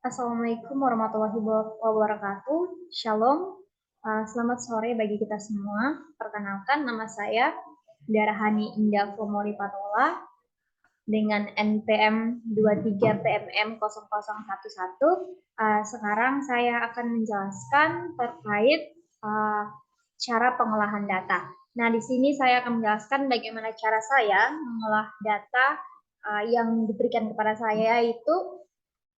Assalamualaikum warahmatullahi wabarakatuh. Shalom. Selamat sore bagi kita semua. Perkenalkan, nama saya Darahani Indah Fomori Patola dengan NPM 23PMM 0011. Sekarang saya akan menjelaskan terkait cara pengolahan data. Nah, di sini saya akan menjelaskan bagaimana cara saya mengolah data yang diberikan kepada saya, yaitu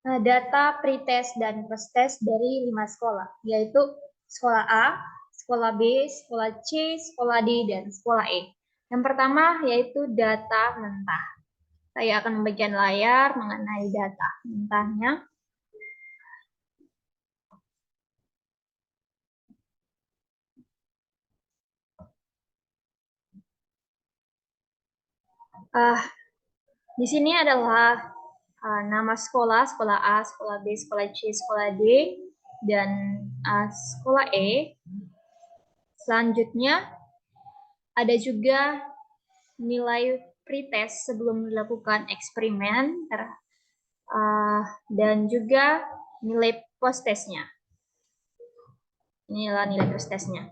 data pretest dan post-test dari 5 sekolah, yaitu sekolah A, sekolah B, sekolah C, sekolah D, dan sekolah E. Yang pertama yaitu data mentah. Saya akan membagikan layar mengenai data mentahnya. Di sini adalah nama sekolah, sekolah A, sekolah B, sekolah C, sekolah D, dan sekolah E. Selanjutnya ada juga nilai pretest sebelum dilakukan eksperimen dan juga nilai post-testnya. Inilah nilai post-testnya.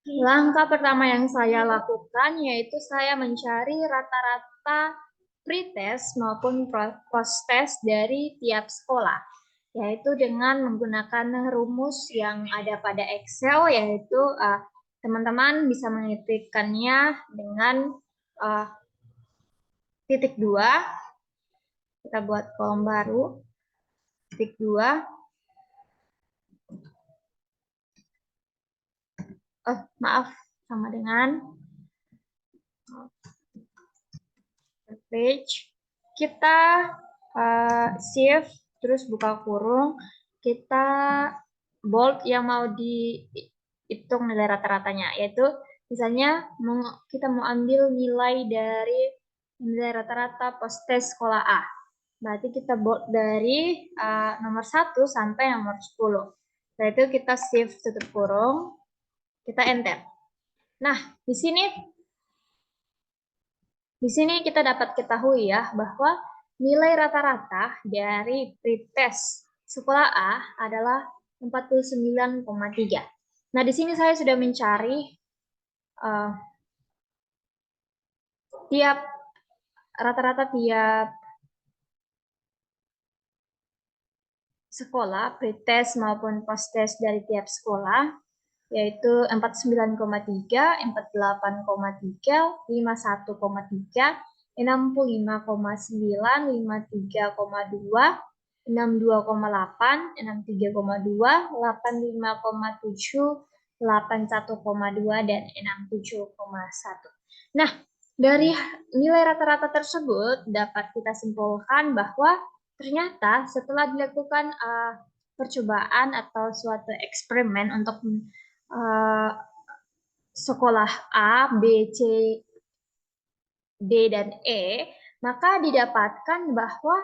Langkah pertama yang saya lakukan yaitu saya mencari rata-rata pretest maupun post-test dari tiap sekolah, yaitu dengan menggunakan rumus yang ada pada Excel, yaitu teman-teman bisa mengetikkannya dengan titik 2. Kita buat kolom baru, titik 2. Maaf, sama dengan page. Kita shift, terus buka kurung, kita bold yang mau dihitung nilai rata-ratanya, yaitu misalnya kita mau ambil nilai dari nilai rata-rata post-test sekolah A. Berarti kita bold dari nomor 1 sampai nomor 10. Setelah itu kita shift tutup kurung, kita enter. Nah, di sini kita dapat ketahui ya bahwa nilai rata-rata dari pretest sekolah A adalah 49,3. Nah, di sini saya sudah mencari rata-rata tiap sekolah, pretest maupun post-test dari tiap sekolah, yaitu 49,3, 48,3, 51,3, 65,9, 53,2, 62,8, 63,2, 85,7, 81,2, dan 67,1. Nah, dari nilai rata-rata tersebut dapat kita simpulkan bahwa ternyata setelah dilakukan percobaan atau suatu eksperimen untuk sekolah A, B, C, D, dan E, maka didapatkan bahwa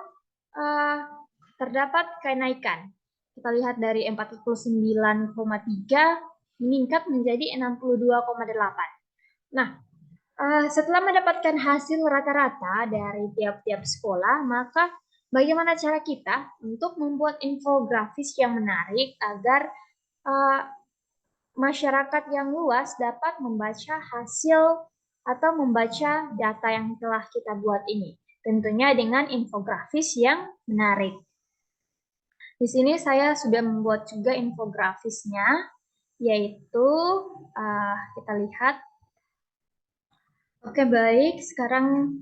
terdapat kenaikan. Kita lihat dari 49,3 meningkat menjadi 62,8. Nah, setelah mendapatkan hasil rata-rata dari tiap-tiap sekolah, maka bagaimana cara kita untuk membuat infografis yang menarik agar masyarakat yang luas dapat membaca hasil atau membaca data yang telah kita buat ini. Tentunya dengan infografis yang menarik. Di sini saya sudah membuat juga infografisnya, yaitu kita lihat. Oke, baik. Sekarang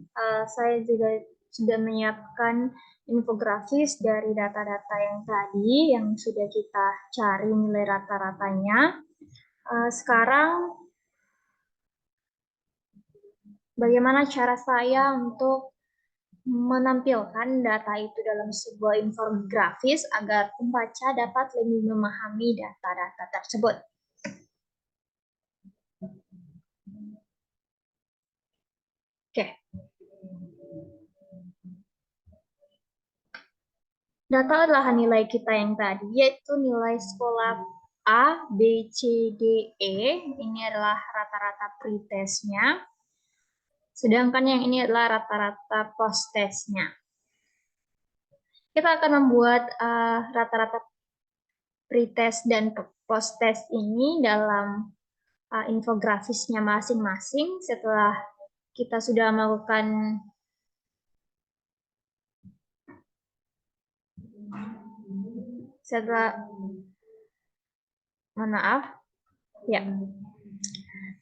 saya juga sudah menyiapkan infografis dari data-data yang tadi yang sudah kita cari nilai rata-ratanya. Sekarang bagaimana cara saya untuk menampilkan data itu dalam sebuah infografis agar pembaca dapat lebih memahami data-data tersebut. Oke. Data adalah nilai kita yang tadi, yaitu nilai sekolah A, B, C, D, E. Ini adalah rata-rata pretestnya. Sedangkan yang ini adalah rata-rata post-testnya. Kita akan membuat rata-rata pretest dan post-test ini dalam infografisnya masing-masing setelah kita sudah melakukan maaf ya.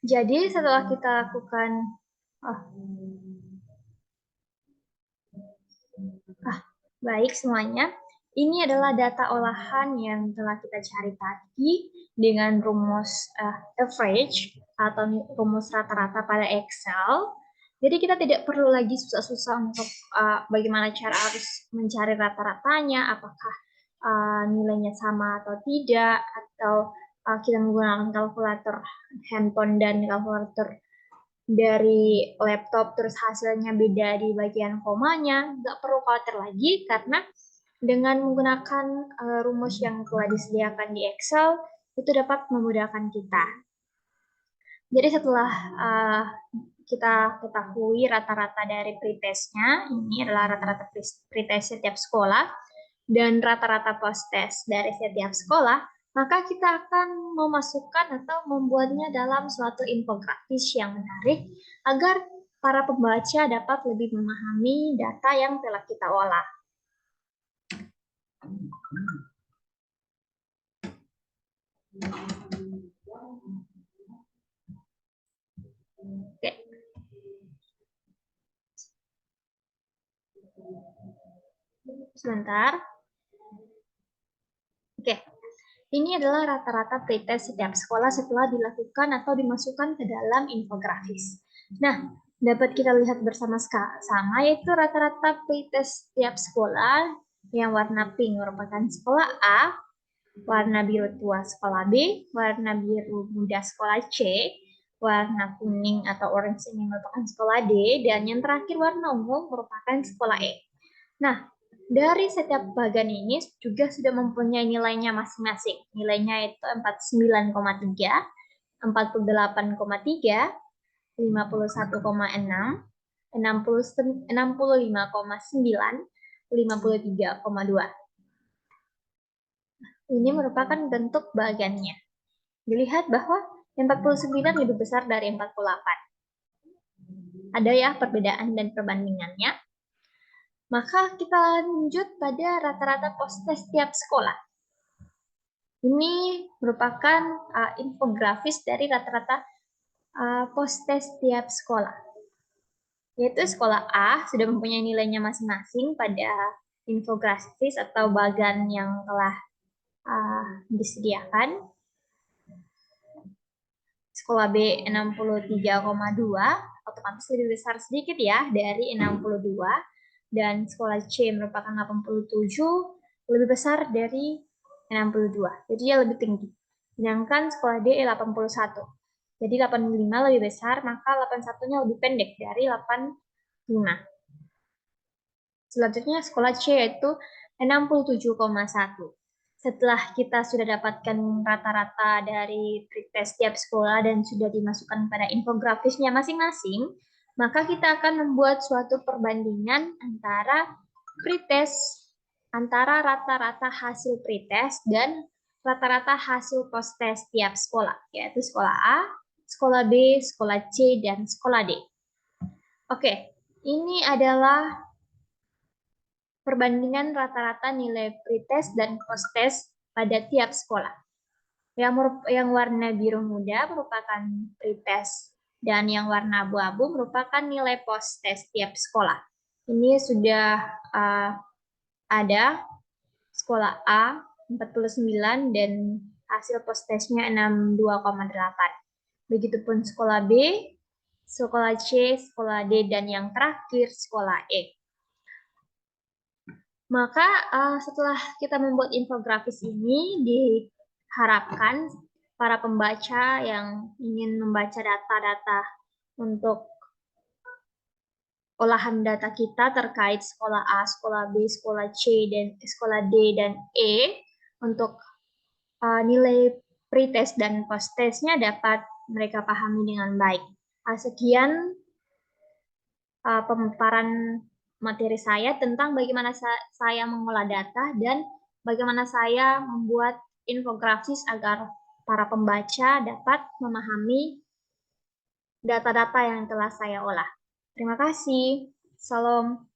Jadi setelah kita lakukan baik semuanya, ini adalah data olahan yang telah kita cari tadi dengan rumus average atau rumus rata-rata pada Excel. Jadi kita tidak perlu lagi susah-susah untuk bagaimana cara harus mencari rata-ratanya, apakah nilainya sama atau tidak, atau kita menggunakan kalkulator handphone dan kalkulator dari laptop terus hasilnya beda di bagian komanya. Nggak perlu khawatir lagi karena dengan menggunakan rumus yang telah disediakan di Excel itu dapat memudahkan kita. Jadi setelah kita ketahui rata-rata dari pretestnya, ini adalah rata-rata pretest setiap sekolah dan rata-rata post-test dari setiap sekolah, maka kita akan memasukkan atau membuatnya dalam suatu infografis yang menarik agar para pembaca dapat lebih memahami data yang telah kita olah. Oke. Sebentar. Oke. Ini adalah rata-rata pretest setiap sekolah setelah dilakukan atau dimasukkan ke dalam infografis. Nah, dapat kita lihat bersama-sama yaitu rata-rata pretest setiap sekolah yang warna pink merupakan sekolah A, warna biru tua sekolah B, warna biru muda sekolah C, warna kuning atau orange ini merupakan sekolah D, dan yang terakhir warna ungu merupakan sekolah E. Nah, dari setiap bagian ini juga sudah mempunyai nilainya masing-masing. Nilainya itu 49,3, 48,3, 51,6, 65,9, 53,2. Ini merupakan bentuk bagiannya. Dilihat bahwa 49 lebih besar dari 48. Ada ya perbedaan dan perbandingannya. Maka kita lanjut pada rata-rata post-test tiap sekolah. Ini merupakan infografis dari rata-rata post-test tiap sekolah. Yaitu sekolah A sudah mempunyai nilainya masing-masing pada infografis atau bagan yang telah disediakan. Sekolah B 63,2, otomatis lebih besar sedikit ya dari 62. Dan sekolah C merupakan 87, lebih besar dari 62. Jadi dia lebih tinggi. Sedangkan sekolah D 81. Jadi 85 lebih besar, maka 81-nya lebih pendek dari 85. Selanjutnya sekolah C yaitu 67,1. Setelah kita sudah dapatkan rata-rata dari pretest tiap sekolah dan sudah dimasukkan pada infografisnya masing-masing, maka kita akan membuat suatu perbandingan antara pretest, antara rata-rata hasil pretest dan rata-rata hasil post-test tiap sekolah, yaitu sekolah A, sekolah B, sekolah C, dan sekolah D. Oke, ini adalah perbandingan rata-rata nilai pretest dan post-test pada tiap sekolah. Yang warna biru muda merupakan pretest dan yang warna abu-abu merupakan nilai post-test tiap sekolah. Ini sudah ada sekolah A 49 dan hasil post-testnya 62,8. Begitupun sekolah B, sekolah C, sekolah D, dan yang terakhir sekolah E. Maka setelah kita membuat infografis ini, diharapkan para pembaca yang ingin membaca data-data untuk olahan data kita terkait sekolah A, sekolah B, sekolah C, dan sekolah D, dan E, untuk nilai pretest dan post-testnya dapat mereka pahami dengan baik. Sekian pemaparan materi saya tentang bagaimana saya mengolah data dan bagaimana saya membuat infografis agar para pembaca dapat memahami data-data yang telah saya olah. Terima kasih. Salam.